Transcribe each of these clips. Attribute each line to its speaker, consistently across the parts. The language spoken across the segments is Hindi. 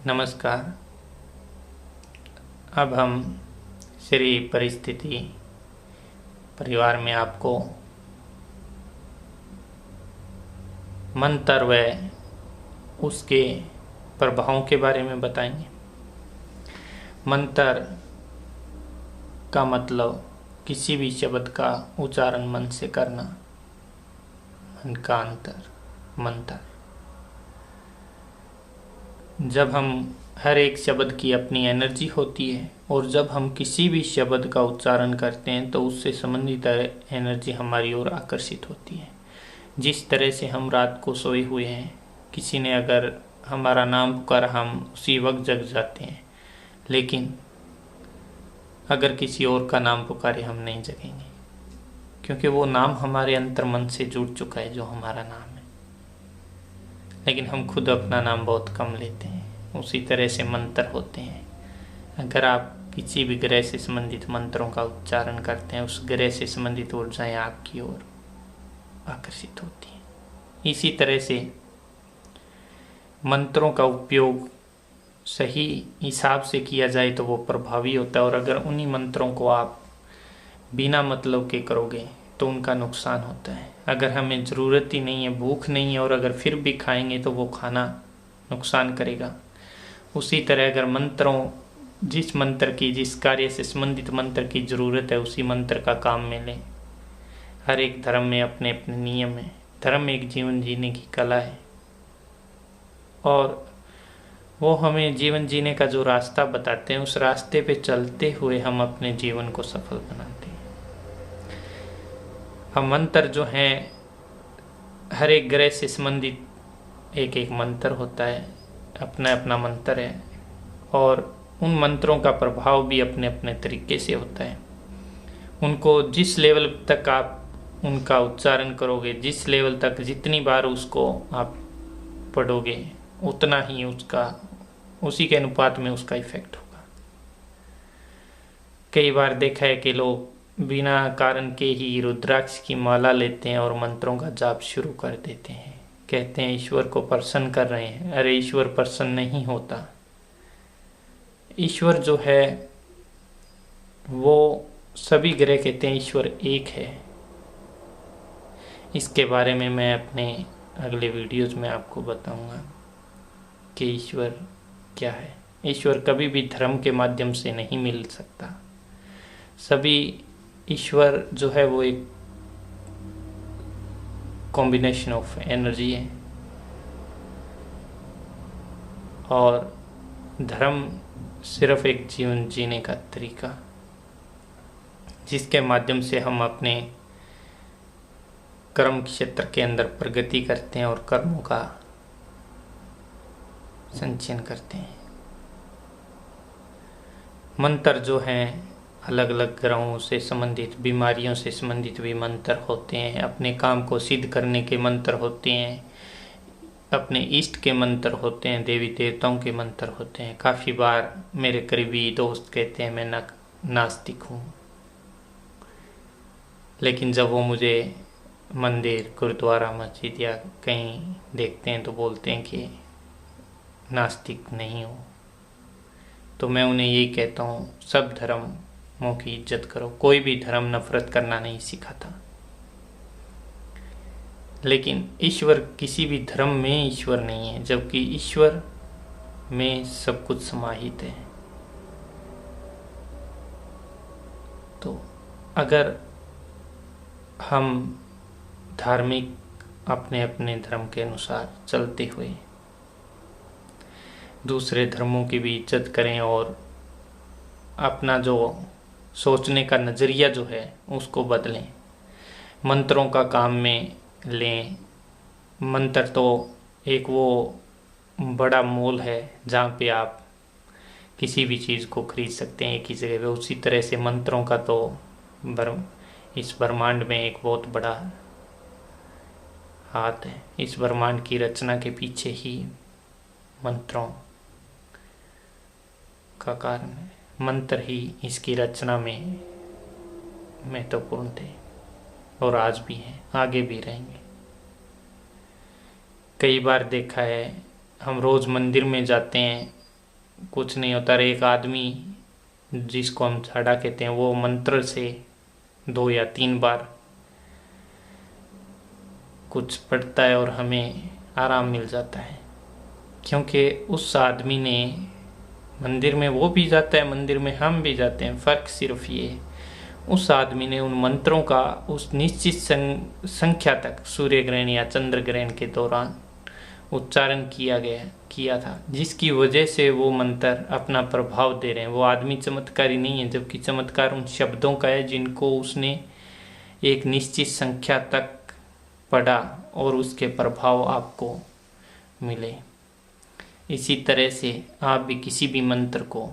Speaker 1: नमस्कार। अब हम श्री परिस्थिति परिवार में आपको मंत्र व उसके प्रभावों के बारे में बताएंगे। मंत्र का मतलब किसी भी शब्द का उच्चारण मन से करना, मन का अंतर मंत्र। जब हम हर एक शब्द की अपनी एनर्जी होती है और जब हम किसी भी शब्द का उच्चारण करते हैं तो उससे संबंधित एनर्जी हमारी ओर आकर्षित होती है। जिस तरह से हम रात को सोए हुए हैं, किसी ने अगर हमारा नाम पुकारा हम उसी वक्त जग जाते हैं, लेकिन अगर किसी और का नाम पुकारे हम नहीं जगेंगे, क्योंकि वो नाम हमारे अंतर मन से जुड़ चुका है जो हमारा नाम है। लेकिन हम खुद अपना नाम बहुत कम लेते हैं। उसी तरह से मंत्र होते हैं। अगर आप किसी भी ग्रह से संबंधित मंत्रों का उच्चारण करते हैं, उस ग्रह से संबंधित ऊर्जाएं आपकी ओर आकर्षित होती हैं। इसी तरह से मंत्रों का उपयोग सही हिसाब से किया जाए तो वो प्रभावी होता है, और अगर उन्हीं मंत्रों को आप बिना मतलब के करोगे तो उनका नुकसान होता है। अगर हमें ज़रूरत ही नहीं है, भूख नहीं है, और अगर फिर भी खाएंगे तो वो खाना नुकसान करेगा। उसी तरह अगर जिस मंत्र की, जिस कार्य से संबंधित मंत्र की ज़रूरत है, उसी मंत्र का काम में लें। हर एक धर्म में अपने अपने नियम है। धर्म एक जीवन जीने की कला है, और वो हमें जीवन जीने का जो रास्ता बताते हैं, उस रास्ते पे चलते हुए हम अपने जीवन को सफल बनाते हैं। हम मंत्र जो हैं, हर एक ग्रह से संबंधित एक एक मंत्र होता है, अपना अपना मंत्र है, और उन मंत्रों का प्रभाव भी अपने अपने तरीके से होता है। उनको जिस लेवल तक आप उनका उच्चारण करोगे, जिस लेवल तक जितनी बार उसको आप पढ़ोगे, उतना ही उसी के अनुपात में उसका इफेक्ट होगा। कई बार देखा है कि लोग बिना कारण के ही रुद्राक्ष की माला लेते हैं और मंत्रों का जाप शुरू कर देते हैं। कहते हैं ईश्वर को प्रसन्न कर रहे हैं। अरे ईश्वर प्रसन्न नहीं होता। ईश्वर जो है वो सभी ग्रह कहते हैं ईश्वर एक है। इसके बारे में मैं अपने अगले वीडियोज में आपको बताऊंगा कि ईश्वर क्या है। ईश्वर कभी भी धर्म के माध्यम से नहीं मिल सकता। सभी ईश्वर जो है वो एक कॉम्बिनेशन ऑफ एनर्जी है, और धर्म सिर्फ एक जीवन जीने का तरीका, जिसके माध्यम से हम अपने कर्म क्षेत्र के अंदर प्रगति करते हैं और कर्मों का संचयन करते हैं। मंत्र जो हैं अलग अलग ग्रहों से संबंधित, बीमारियों से संबंधित भी मंत्र होते हैं, अपने काम को सिद्ध करने के मंत्र होते हैं, अपने इष्ट के मंत्र होते हैं, देवी देवताओं के मंत्र होते हैं। काफ़ी बार मेरे करीबी दोस्त कहते हैं मैं नास्तिक हूँ, लेकिन जब वो मुझे मंदिर, गुरुद्वारा, मस्जिद या कहीं देखते हैं तो बोलते हैं कि नास्तिक नहीं हो। तो मैं उन्हें यही कहता हूँ, सब धर्मों की इज्जत करो। कोई भी धर्म नफरत करना नहीं सिखाता, लेकिन ईश्वर किसी भी धर्म में ईश्वर नहीं है, जबकि ईश्वर में सब कुछ समाहित है। तो अगर हम धार्मिक अपने अपने धर्म के अनुसार चलते हुए दूसरे धर्मों की भी इज्जत करें और अपना जो सोचने का नज़रिया जो है उसको बदलें, मंत्रों का काम में लें। मंत्र तो एक वो बड़ा मॉल है जहाँ पे आप किसी भी चीज़ को खरीद सकते हैं एक ही जगह पे। उसी तरह से मंत्रों का तो इस ब्रह्मांड में एक बहुत बड़ा हाथ है। इस ब्रह्मांड की रचना के पीछे ही मंत्रों का कारण है। मंत्र ही इसकी रचना में महत्वपूर्ण थे और आज भी हैं, आगे भी रहेंगे। कई बार देखा है, हम रोज़ मंदिर में जाते हैं कुछ नहीं होता। एक आदमी जिसको हम झाड़ा कहते हैं वो मंत्र से 2 या 3 बार कुछ पढ़ता है और हमें आराम मिल जाता है, क्योंकि उस आदमी ने मंदिर में वो भी जाता है, मंदिर में हम भी जाते हैं। फ़र्क सिर्फ ये है, उस आदमी ने उन मंत्रों का उस निश्चित संख्या तक सूर्य ग्रहण या चंद्र ग्रहण के दौरान उच्चारण किया था, जिसकी वजह से वो मंत्र अपना प्रभाव दे रहे हैं। वो आदमी चमत्कारी नहीं है, जबकि चमत्कार उन शब्दों का है जिनको उसने एक निश्चित संख्या तक पढ़ा और उसके प्रभाव आपको मिले। इसी तरह से आप भी किसी भी मंत्र को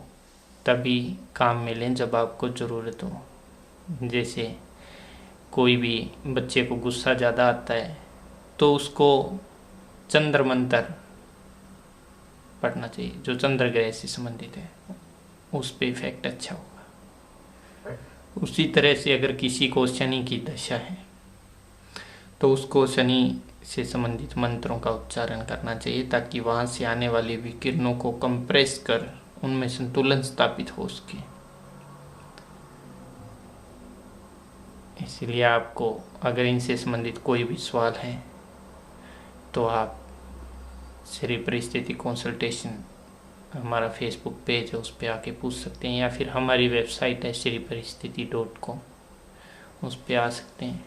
Speaker 1: तभी काम में लें जब आपको ज़रूरत हो। जैसे कोई भी बच्चे को गुस्सा ज़्यादा आता है तो उसको चंद्र मंत्र पढ़ना चाहिए जो चंद्र ग्रह से संबंधित है, उस पे इफेक्ट अच्छा होगा। उसी तरह से अगर किसी को शनि की दशा है तो उसको शनि से संबंधित मंत्रों का उच्चारण करना चाहिए, ताकि वहाँ से आने वाली विकिरणों को कंप्रेस कर उनमें संतुलन स्थापित हो सके। इसलिए आपको अगर इनसे संबंधित कोई भी सवाल है तो आप श्री परिस्थिति कंसल्टेशन हमारा फेसबुक पेज है, उस पर आके पूछ सकते हैं, या फिर हमारी वेबसाइट है श्रीपरिस्थिति.com, उस पर आ सकते हैं।